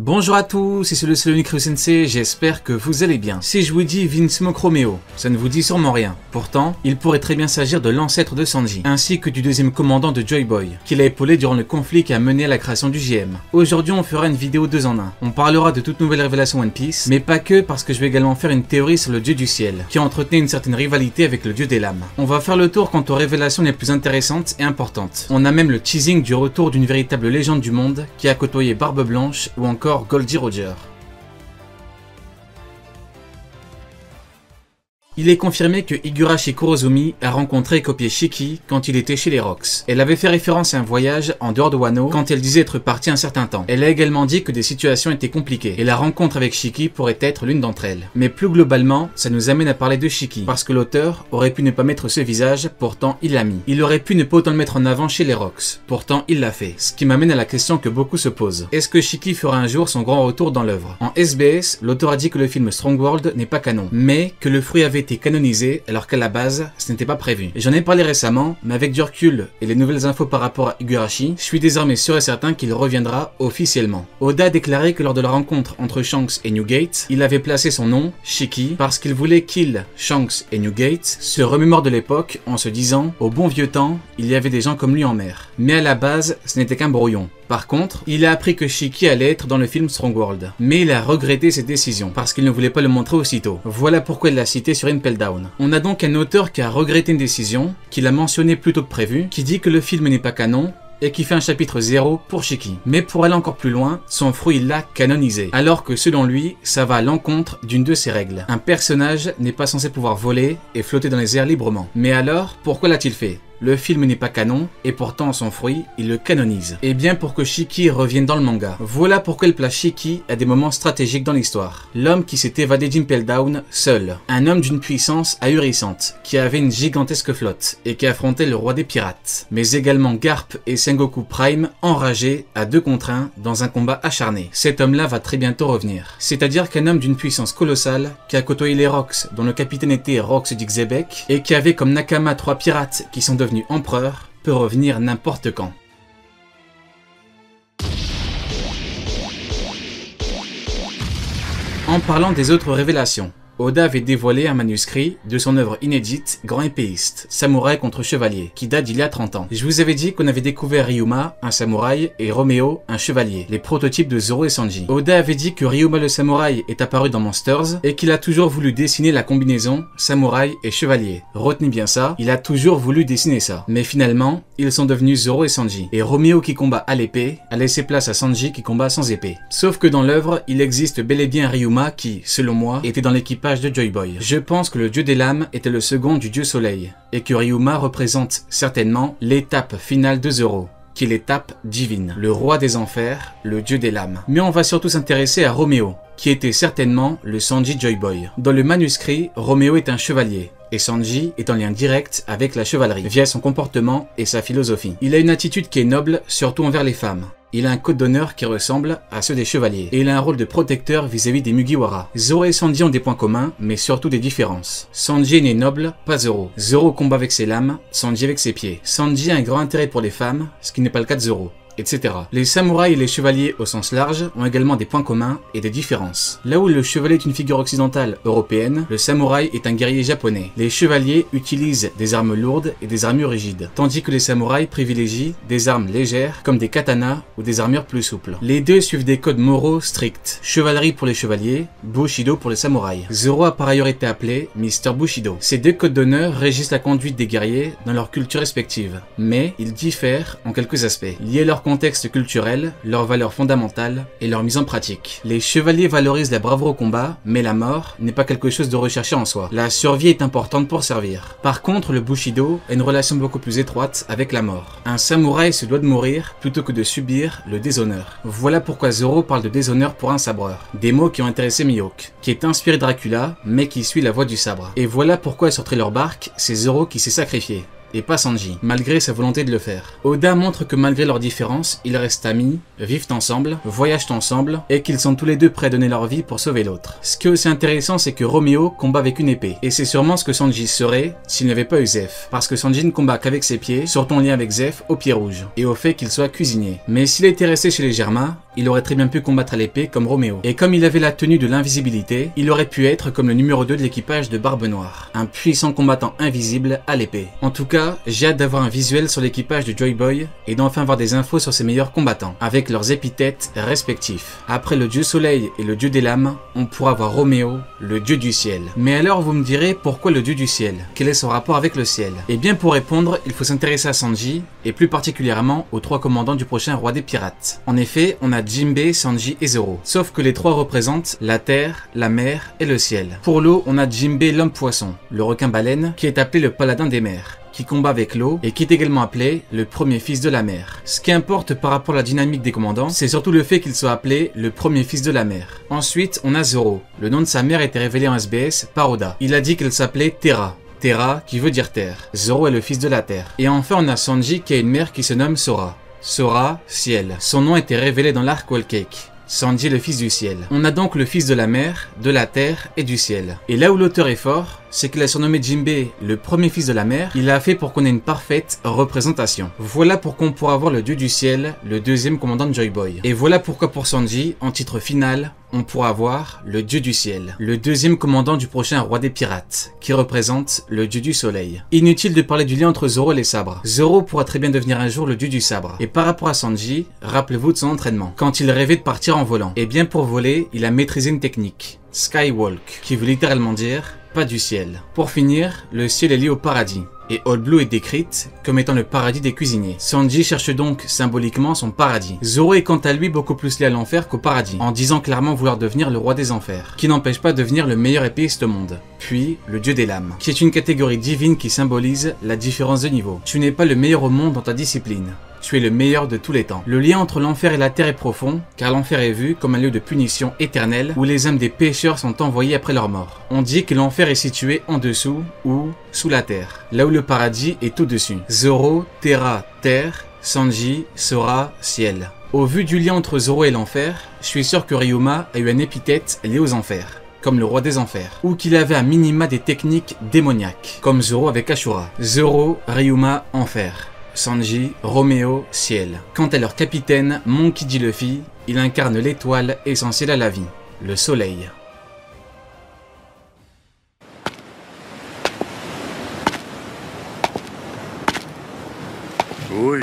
Bonjour à tous, c'est le Unique Sensei, j'espère que vous allez bien. Si je vous dis Vinsmoke Romeo, ça ne vous dit sûrement rien. Pourtant, il pourrait très bien s'agir de l'ancêtre de Sanji, ainsi que du deuxième commandant de Joy Boy, qu'il a épaulé durant le conflit qui a mené à la création du JM. Aujourd'hui, on fera une vidéo 2 en 1. On parlera de toute nouvelle révélation One Piece, mais pas que, parce que je vais également faire une théorie sur le dieu du ciel, qui entretenait une certaine rivalité avec le dieu des lames. On va faire le tour quant aux révélations les plus intéressantes et importantes. On a même le teasing du retour d'une véritable légende du monde qui a côtoyé Barbe Blanche ou encore Goldie Roger. Il est confirmé que Higurashi Kurozumi a rencontré et copié Shiki quand il était chez les Rocks. Elle avait fait référence à un voyage en dehors de Wano quand elle disait être partie un certain temps. Elle a également dit que des situations étaient compliquées et la rencontre avec Shiki pourrait être l'une d'entre elles. Mais plus globalement, ça nous amène à parler de Shiki, parce que l'auteur aurait pu ne pas mettre ce visage, pourtant il l'a mis. Il aurait pu ne pas autant le mettre en avant chez les Rocks, pourtant il l'a fait. Ce qui m'amène à la question que beaucoup se posent. Est-ce que Shiki fera un jour son grand retour dans l'œuvre? En SBS, l'auteur a dit que le film Strong World n'est pas canon, mais que le fruit avait été canonisé alors qu'à la base ce n'était pas prévu. J'en ai parlé récemment, mais avec du recul et les nouvelles infos par rapport à Higurashi, je suis désormais sûr et certain qu'il reviendra officiellement. Oda a déclaré que lors de la rencontre entre Shanks et Newgate, il avait placé son nom, Shiki, parce qu'il voulait qu'il, Shanks et Newgate, se remémorent de l'époque en se disant « Au bon vieux temps, il y avait des gens comme lui en mer ». Mais à la base, ce n'était qu'un brouillon. Par contre, il a appris que Shiki allait être dans le film Strong World. Mais il a regretté cette décision, parce qu'il ne voulait pas le montrer aussitôt. Voilà pourquoi il l'a cité sur Impel Down. On a donc un auteur qui a regretté une décision, qu'il a mentionné plus tôt que prévu, qui dit que le film n'est pas canon, et qui fait un chapitre 0 pour Shiki. Mais pour aller encore plus loin, son fruit l'a canonisé. Alors que selon lui, ça va à l'encontre d'une de ses règles. Un personnage n'est pas censé pouvoir voler et flotter dans les airs librement. Mais alors, pourquoi l'a-t-il fait ? Le film n'est pas canon, et pourtant son fruit, il le canonise. Et bien pour que Shiki revienne dans le manga. Voilà pourquoi il place Shiki à des moments stratégiques dans l'histoire. L'homme qui s'est évadé d'Impel Down seul. Un homme d'une puissance ahurissante, qui avait une gigantesque flotte, et qui affrontait le roi des pirates. Mais également Garp et Sengoku Prime, enragés à 2 contre 1 dans un combat acharné. Cet homme-là va très bientôt revenir. C'est-à-dire qu'un homme d'une puissance colossale, qui a côtoyé les Rocks, dont le capitaine était Rox Dixebeck, et qui avait comme Nakama 3 pirates qui sont devenus empereur, peut revenir n'importe quand. En parlant des autres révélations, Oda avait dévoilé un manuscrit de son œuvre inédite Grand Épéiste, Samouraï contre Chevalier, qui date d'il y a 30 ans. Je vous avais dit qu'on avait découvert Ryuma, un samouraï, et Romeo, un chevalier, les prototypes de Zoro et Sanji. Oda avait dit que Ryuma le samouraï est apparu dans Monsters, et qu'il a toujours voulu dessiner la combinaison samouraï et chevalier. Retenez bien ça, il a toujours voulu dessiner ça. Mais finalement, ils sont devenus Zoro et Sanji, et Romeo qui combat à l'épée a laissé place à Sanji qui combat sans épée. Sauf que dans l'œuvre, il existe bel et bien Ryuma qui, selon moi, était dans l'équipage de Joy Boy. Je pense que le dieu des lames était le second du dieu soleil, et que Ryuma représente certainement l'étape finale de Zoro, qui est l'étape divine, le roi des enfers, le dieu des lames. Mais on va surtout s'intéresser à Romeo, qui était certainement le Sanji Joy Boy. Dans le manuscrit, Romeo est un chevalier, et Sanji est en lien direct avec la chevalerie, via son comportement et sa philosophie. Il a une attitude qui est noble, surtout envers les femmes. Il a un code d'honneur qui ressemble à ceux des chevaliers, et il a un rôle de protecteur vis-à-vis des Mugiwara. Zoro et Sanji ont des points communs, mais surtout des différences. Sanji est né noble, pas Zoro. Zoro combat avec ses lames, Sanji avec ses pieds. Sanji a un grand intérêt pour les femmes, ce qui n'est pas le cas de Zoro, etc. Les samouraïs et les chevaliers au sens large ont également des points communs et des différences. Là où le chevalier est une figure occidentale européenne, le samouraï est un guerrier japonais. Les chevaliers utilisent des armes lourdes et des armures rigides, tandis que les samouraïs privilégient des armes légères comme des katanas ou des armures plus souples. Les deux suivent des codes moraux stricts. Chevalerie pour les chevaliers, Bushido pour les samouraïs. Zoro a par ailleurs été appelé Mr Bushido. Ces deux codes d'honneur régissent la conduite des guerriers dans leur culture respective, mais ils diffèrent en quelques aspects, liés à leur contexte culturel, leurs valeurs fondamentales et leur mise en pratique. Les chevaliers valorisent la bravoure au combat, mais la mort n'est pas quelque chose de recherché en soi. La survie est importante pour servir. Par contre, le Bushido a une relation beaucoup plus étroite avec la mort. Un samouraï se doit de mourir plutôt que de subir le déshonneur. Voilà pourquoi Zoro parle de déshonneur pour un sabreur. Des mots qui ont intéressé Mihawk, qui est inspiré de Dracula, mais qui suit la voie du sabre. Et voilà pourquoi sur leur barque, c'est Zoro qui s'est sacrifié, et pas Sanji, malgré sa volonté de le faire. Oda montre que malgré leurs différences, ils restent amis, vivent ensemble, voyagent ensemble, et qu'ils sont tous les deux prêts à donner leur vie pour sauver l'autre. Ce qui est aussi intéressant, c'est que Romeo combat avec une épée, et c'est sûrement ce que Sanji serait s'il n'avait pas eu Zeph, parce que Sanji ne combat qu'avec ses pieds, surtout en lien avec Zeph au pied rouge, et au fait qu'il soit cuisinier. Mais s'il était resté chez les Germains, il aurait très bien pu combattre à l'épée comme Roméo. Et comme il avait la tenue de l'invisibilité, il aurait pu être comme le numéro 2 de l'équipage de Barbe Noire, un puissant combattant invisible à l'épée. En tout cas, j'ai hâte d'avoir un visuel sur l'équipage de Joy Boy et d'enfin avoir des infos sur ses meilleurs combattants, avec leurs épithètes respectifs. Après le dieu soleil et le dieu des lames, on pourra voir Roméo, le dieu du ciel. Mais alors vous me direz, pourquoi le dieu du ciel? Quel est son rapport avec le ciel? Et bien pour répondre, il faut s'intéresser à Sanji, et plus particulièrement aux 3 commandants du prochain roi des pirates. En effet, on a Jinbei, Sanji et Zoro. Sauf que les 3 représentent la terre, la mer et le ciel. Pour l'eau, on a Jinbei l'homme poisson, le requin baleine, qui est appelé le paladin des mers, qui combat avec l'eau et qui est également appelé le premier fils de la mer. Ce qui importe par rapport à la dynamique des commandants, c'est surtout le fait qu'il soit appelé le premier fils de la mer. Ensuite, on a Zoro. Le nom de sa mère a été révélé en SBS par Oda. Il a dit qu'elle s'appelait Terra. Terra qui veut dire terre. Zoro est le fils de la terre. Et enfin, on a Sanji qui a une mère qui se nomme Sora. Sora, ciel. Son nom a été révélé dans l'arc Whole Cake. Sanji le fils du ciel. On a donc le fils de la mer, de la terre et du ciel. Et là où l'auteur est fort, c'est qu'il a surnommé Jinbei le premier fils de la mer, il l'a fait pour qu'on ait une parfaite représentation. Voilà pourquoi on pourra avoir le dieu du ciel, le deuxième commandant de Joy Boy. Et voilà pourquoi pour Sanji, en titre final, on pourra avoir le dieu du ciel, le deuxième commandant du prochain roi des pirates, qui représente le dieu du soleil. Inutile de parler du lien entre Zoro et les sabres. Zoro pourra très bien devenir un jour le dieu du sabre. Et par rapport à Sanji, rappelez-vous de son entraînement, quand il rêvait de partir en volant. Et bien pour voler, il a maîtrisé une technique, Skywalk, qui veut littéralement dire pas du ciel. Pour finir, le ciel est lié au paradis. Et All Blue est décrite comme étant le paradis des cuisiniers. Sanji cherche donc symboliquement son paradis. Zoro est quant à lui beaucoup plus lié à l'enfer qu'au paradis, en disant clairement vouloir devenir le roi des enfers, qui n'empêche pas de devenir le meilleur épéiste au monde. Puis, le dieu des lames, qui est une catégorie divine qui symbolise la différence de niveau. Tu n'es pas le meilleur au monde dans ta discipline. Tu es le meilleur de tous les temps. Le lien entre l'enfer et la terre est profond, car l'enfer est vu comme un lieu de punition éternelle où les âmes des pécheurs sont envoyées après leur mort. On dit que l'enfer est situé en dessous ou sous la terre, là où le paradis est au-dessus. Zoro, Terra, terre, Sanji, Sora, ciel. Au vu du lien entre Zoro et l'enfer, je suis sûr que Ryuma a eu un épithète lié aux enfers, comme le roi des enfers, ou qu'il avait à minima des techniques démoniaques, comme Zoro avec Ashura. Zoro, Ryuma, enfer. Sanji, Roméo, ciel. Quant à leur capitaine, Monkey D. Luffy, il incarne l'étoile essentielle à la vie, le soleil. Oui.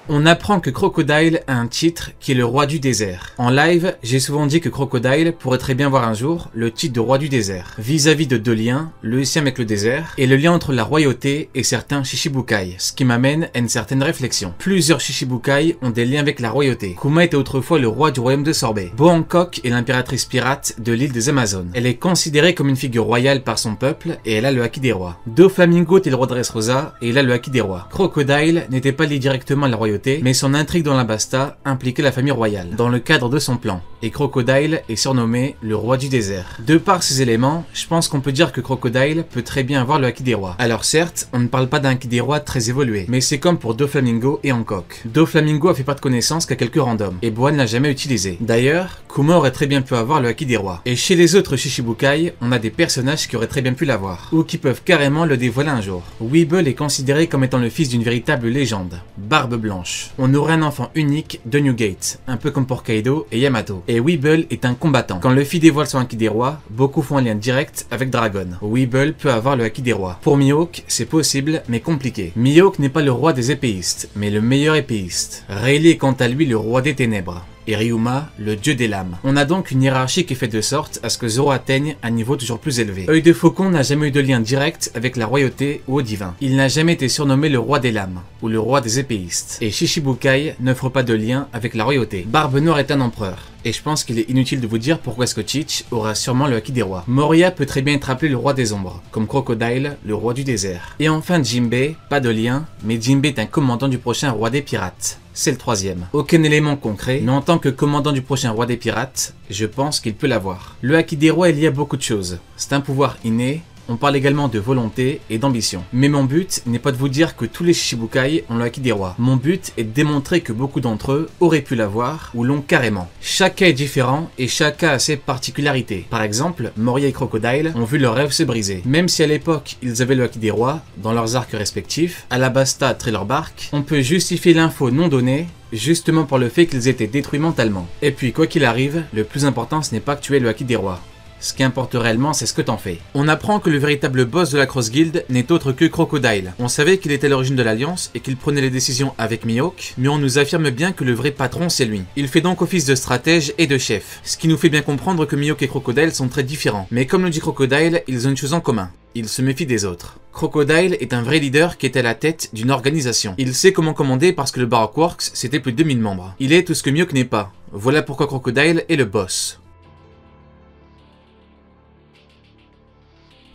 On apprend que Crocodile a un titre qui est le roi du désert. En live, j'ai souvent dit que Crocodile pourrait très bien voir un jour le titre de roi du désert, vis-à-vis de 2 liens, le sien avec le désert, et le lien entre la royauté et certains Shichibukai, ce qui m'amène à une certaine réflexion. Plusieurs Shichibukai ont des liens avec la royauté. Kuma était autrefois le roi du royaume de Sorbet. Boa Hancock est l'impératrice pirate de l'île des Amazones. Elle est considérée comme une figure royale par son peuple, et elle a le haki des rois. Doflamingo était le roi de Dressrosa, et il a le haki des rois. Crocodile n'était pas lié directement à la royauté, mais son intrigue dans l'Alabasta impliquait la famille royale, dans le cadre de son plan, et Crocodile est surnommé le roi du désert. De par ces éléments, je pense qu'on peut dire que Crocodile peut très bien avoir le haki des rois. Alors certes, on ne parle pas d'un haki des rois très évolué, mais c'est comme pour Doflamingo et Hancock. Doflamingo a fait pas de connaissance qu'à quelques randoms, et Boa ne l'a jamais utilisé. D'ailleurs, Kuma aurait très bien pu avoir le haki des rois. Et chez les autres Shichibukai, on a des personnages qui auraient très bien pu l'avoir, ou qui peuvent carrément le dévoiler un jour. Weeble est considéré comme étant le fils d'une véritable légende, Barbe Blanche. On aurait un enfant unique de Newgate, un peu comme pour Kaido et Yamato. Et Weeble est un combattant. Quand Luffy dévoile son haki des rois, beaucoup font un lien direct avec Dragon. Weeble peut avoir le haki des rois. Pour Mihawk, c'est possible, mais compliqué. Mihawk n'est pas le roi des épéistes, mais le meilleur épéiste. Rayleigh est quant à lui le roi des ténèbres, et Ryuma, le dieu des lames. On a donc une hiérarchie qui fait de sorte à ce que Zoro atteigne un niveau toujours plus élevé. Œil de Faucon n'a jamais eu de lien direct avec la royauté ou au divin. Il n'a jamais été surnommé le roi des lames, ou le roi des épéistes. Et Shichibukai n'offre pas de lien avec la royauté. Barbe Noire est un empereur. Et je pense qu'il est inutile de vous dire pourquoi est-ce que Teach aura sûrement le haki des rois. Moria peut très bien être appelé le roi des ombres, comme Crocodile, le roi du désert. Et enfin Jinbei, pas de lien, mais Jinbei est un commandant du prochain roi des pirates. C'est le 3e. Aucun élément concret, mais en tant que commandant du prochain roi des pirates, je pense qu'il peut l'avoir. Le haki des rois est lié à beaucoup de choses. C'est un pouvoir inné, On parle également de volonté et d'ambition. Mais mon but n'est pas de vous dire que tous les Shichibukai ont le haki des rois. Mon but est de démontrer que beaucoup d'entre eux auraient pu l'avoir ou l'ont carrément. Chaque cas est différent et chaque cas a ses particularités. Par exemple, Moria et Crocodile ont vu leur rêve se briser. Même si à l'époque ils avaient le haki des rois dans leurs arcs respectifs, Alabasta, Thriller Bark, on peut justifier l'info non donnée justement par le fait qu'ils étaient détruits mentalement. Et puis quoi qu'il arrive, le plus important ce n'est pas que tu aies le haki des rois. Ce qui importe réellement, c'est ce que t'en fais. On apprend que le véritable boss de la Cross Guild n'est autre que Crocodile. On savait qu'il était à l'origine de l'Alliance et qu'il prenait les décisions avec Mihawk, mais on nous affirme bien que le vrai patron c'est lui. Il fait donc office de stratège et de chef, ce qui nous fait bien comprendre que Mihawk et Crocodile sont très différents. Mais comme le dit Crocodile, ils ont une chose en commun. Il se méfie des autres. Crocodile est un vrai leader qui est à la tête d'une organisation. Il sait comment commander parce que le Baroque Works, c'était plus de 2000 membres. Il est tout ce que Mihawk n'est pas. Voilà pourquoi Crocodile est le boss.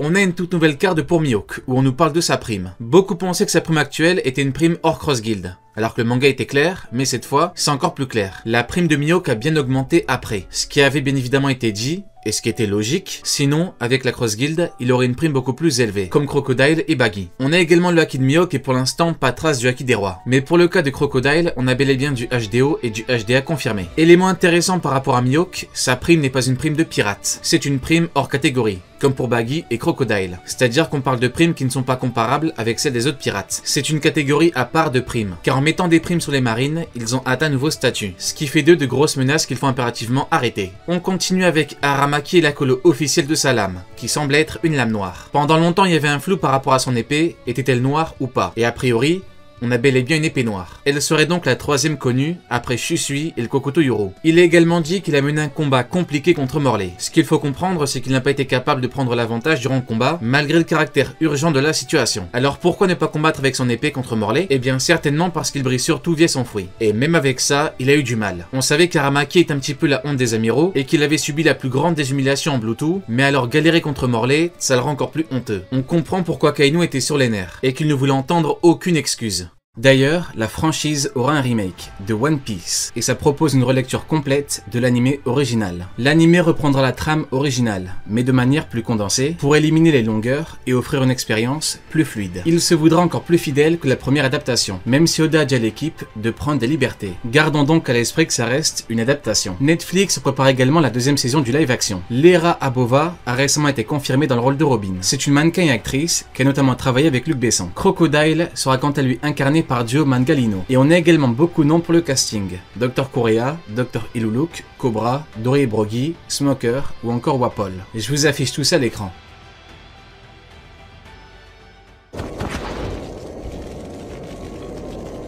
On a une toute nouvelle carte pour Mihawk, où on nous parle de sa prime. Beaucoup pensaient que sa prime actuelle était une prime hors Cross Guild, alors que le manga était clair, mais cette fois, c'est encore plus clair. La prime de Mihawk a bien augmenté après, ce qui avait bien évidemment été dit, et ce qui était logique, sinon, avec la Cross Guild, il aurait une prime beaucoup plus élevée, comme Crocodile et Baggy. On a également le haki de Mihawk et pour l'instant, pas trace du haki des rois. Mais pour le cas de Crocodile, on a bel et bien du HDO et du HDA confirmé. Élément intéressant par rapport à Mihawk, sa prime n'est pas une prime de pirate, c'est une prime hors catégorie, comme pour Baggy et Crocodile. C'est-à-dire qu'on parle de primes qui ne sont pas comparables avec celles des autres pirates. C'est une catégorie à part de primes, car en mettant des primes sur les marines, ils ont atteint un nouveau statut, ce qui fait d'eux de grosses menaces qu'il faut impérativement arrêter. On continue avec Aramaki et la colo officielle de sa lame, qui semble être une lame noire. Pendant longtemps il y avait un flou par rapport à son épée, était-elle noire ou pas? Et a priori, on a bel et bien une épée noire. Elle serait donc la troisième connue, après Shusui et le Kokoto Yoro. Il est également dit qu'il a mené un combat compliqué contre Morley. Ce qu'il faut comprendre, c'est qu'il n'a pas été capable de prendre l'avantage durant le combat, malgré le caractère urgent de la situation. Alors pourquoi ne pas combattre avec son épée contre Morley? Eh bien certainement parce qu'il brille surtout via son fruit. Et même avec ça, il a eu du mal. On savait qu'Aramaki est un petit peu la honte des amiraux, et qu'il avait subi la plus grande des humiliations en Bluetooth, mais alors galérer contre Morley, ça le rend encore plus honteux. On comprend pourquoi Kainu était sur les nerfs, et qu'il ne voulait entendre aucune excuse. D'ailleurs, la franchise aura un remake de One Piece et ça propose une relecture complète de l'anime original. L'anime reprendra la trame originale, mais de manière plus condensée, pour éliminer les longueurs et offrir une expérience plus fluide. Il se voudra encore plus fidèle que la première adaptation, même si Oda a dit à l'équipe de prendre des libertés. Gardons donc à l'esprit que ça reste une adaptation. Netflix prépare également la deuxième saison du live action. Lera Abova a récemment été confirmée dans le rôle de Robin. C'est une mannequin et actrice qui a notamment travaillé avec Luc Besson. Crocodile sera quant à lui incarné par Joe Mangalino. Et on a également beaucoup de noms pour le casting. Dr. Correa, Dr. Iluluk, Cobra, Dory et Brogy, Smoker ou encore Wapol. Et je vous affiche tout ça à l'écran.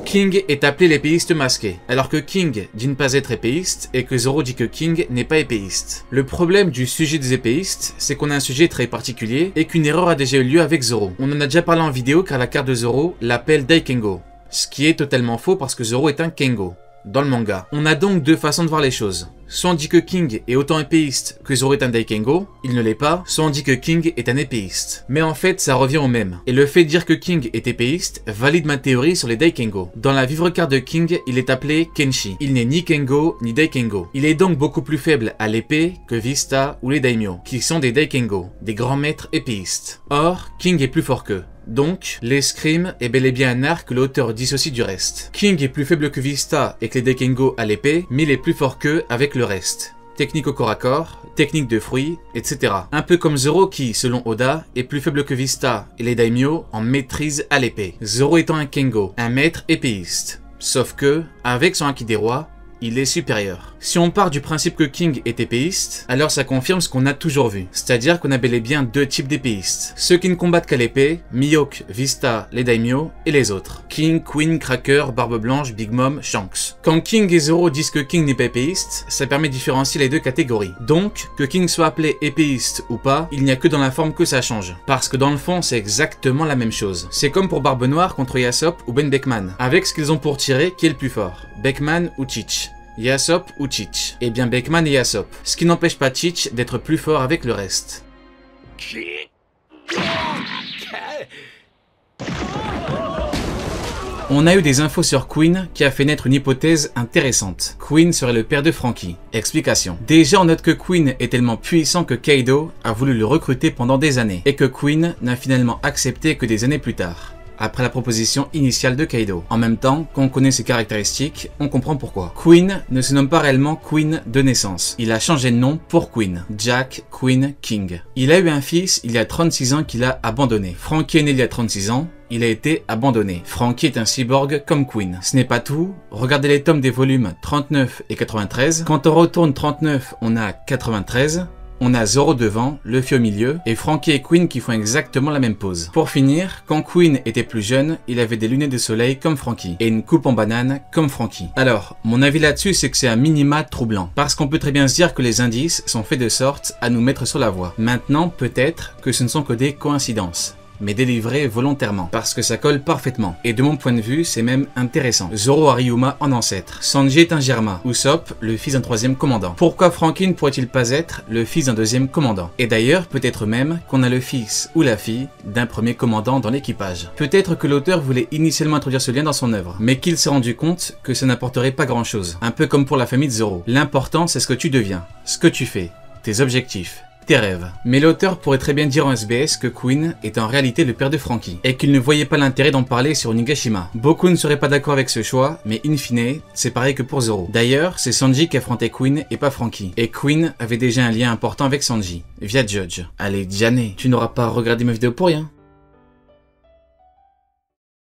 King est appelé l'épéiste masqué, alors que King dit ne pas être épéiste et que Zoro dit que King n'est pas épéiste. Le problème du sujet des épéistes, c'est qu'on a un sujet très particulier et qu'une erreur a déjà eu lieu avec Zoro. On en a déjà parlé en vidéo car la carte de Zoro l'appelle Daikengo, ce qui est totalement faux parce que Zoro est un Kengo dans le manga. On a donc deux façons de voir les choses. Soit on dit que King est autant épéiste que Zoro est un Daikengo, il ne l'est pas, soit on dit que King est un épéiste. Mais en fait, ça revient au même. Et le fait de dire que King est épéiste valide ma théorie sur les Daikengo. Dans la vivre carte de King, il est appelé Kenshi. Il n'est ni Kengo ni Daikengo. Il est donc beaucoup plus faible à l'épée que Vista ou les Daimyo, qui sont des Daikengo, des grands maîtres épéistes. Or, King est plus fort qu'eux. Donc, l'escrime est bel et bien un art que l'auteur dissocie du reste. King est plus faible que Vista et que les Daikengo à l'épée, mais il est plus fort qu'eux avec le reste. Technique au corps à corps, technique de fruits, etc. Un peu comme Zoro qui, selon Oda, est plus faible que Vista et les Daimyo en maîtrise à l'épée. Zoro étant un Kengo, un maître épéiste. Sauf que, avec son haki des rois, il est supérieur. Si on part du principe que King est épéiste, alors ça confirme ce qu'on a toujours vu. C'est-à-dire qu'on a bel et bien deux types d'épéistes. Ceux qui ne combattent qu'à l'épée, Mihawk, Vista, les Daimyo, et les autres. King, Queen, Cracker, Barbe Blanche, Big Mom, Shanks. Quand King et Zoro disent que King n'est pas épéiste, ça permet de différencier les deux catégories. Donc, que King soit appelé épéiste ou pas, il n'y a que dans la forme que ça change. Parce que dans le fond, c'est exactement la même chose. C'est comme pour Barbe Noire contre Yasop ou Ben Beckman. Avec ce qu'ils ont pour tirer, qui est le plus fort? Beckman ou Chich? Yasop ou Chich? Eh bien Beckman et Yasop. Ce qui n'empêche pas Chich d'être plus fort avec le reste. On a eu des infos sur Queen qui a fait naître une hypothèse intéressante. Queen serait le père de Franky. Explication. Déjà on note que Queen est tellement puissant que Kaido a voulu le recruter pendant des années et que Queen n'a finalement accepté que des années plus tard, après la proposition initiale de Kaido. En même temps, quand on connaît ses caractéristiques, on comprend pourquoi. Queen ne se nomme pas réellement Queen de naissance. Il a changé de nom pour Queen. Jack Queen King. Il a eu un fils il y a 36 ans qu'il a abandonné. Franky est né il y a 36 ans. Il a été abandonné. Franky est un cyborg comme Queen. Ce n'est pas tout. Regardez les tomes des volumes 39 et 93. Quand on retourne 39, on a 93. On a Zoro devant, Luffy au milieu, et Franky et Queen qui font exactement la même pose. Pour finir, quand Queen était plus jeune, il avait des lunettes de soleil comme Franky, et une coupe en banane comme Franky. Alors, mon avis là-dessus, c'est que c'est un minima troublant, parce qu'on peut très bien se dire que les indices sont faits de sorte à nous mettre sur la voie. Maintenant, peut-être que ce ne sont que des coïncidences, mais délivré volontairement, parce que ça colle parfaitement. Et de mon point de vue, c'est même intéressant. Zoro a Ryuma en ancêtre. Sanji est un Germa. Usopp, le fils d'un troisième commandant. Pourquoi Franky ne pourrait-il pas être le fils d'un deuxième commandant? Et d'ailleurs, peut-être même qu'on a le fils ou la fille d'un premier commandant dans l'équipage. Peut-être que l'auteur voulait initialement introduire ce lien dans son œuvre, mais qu'il s'est rendu compte que ça n'apporterait pas grand-chose. Un peu comme pour la famille de Zoro. L'important, c'est ce que tu deviens, ce que tu fais, tes objectifs, tes rêves. Mais l'auteur pourrait très bien dire en SBS que Queen est en réalité le père de Franky, et qu'il ne voyait pas l'intérêt d'en parler sur Onigashima. Beaucoup ne seraient pas d'accord avec ce choix, mais in fine, c'est pareil que pour Zoro. D'ailleurs, c'est Sanji qui affrontait Queen et pas Franky. Et Queen avait déjà un lien important avec Sanji, via Judge. Allez, Diane, tu n'auras pas regardé ma vidéo pour rien.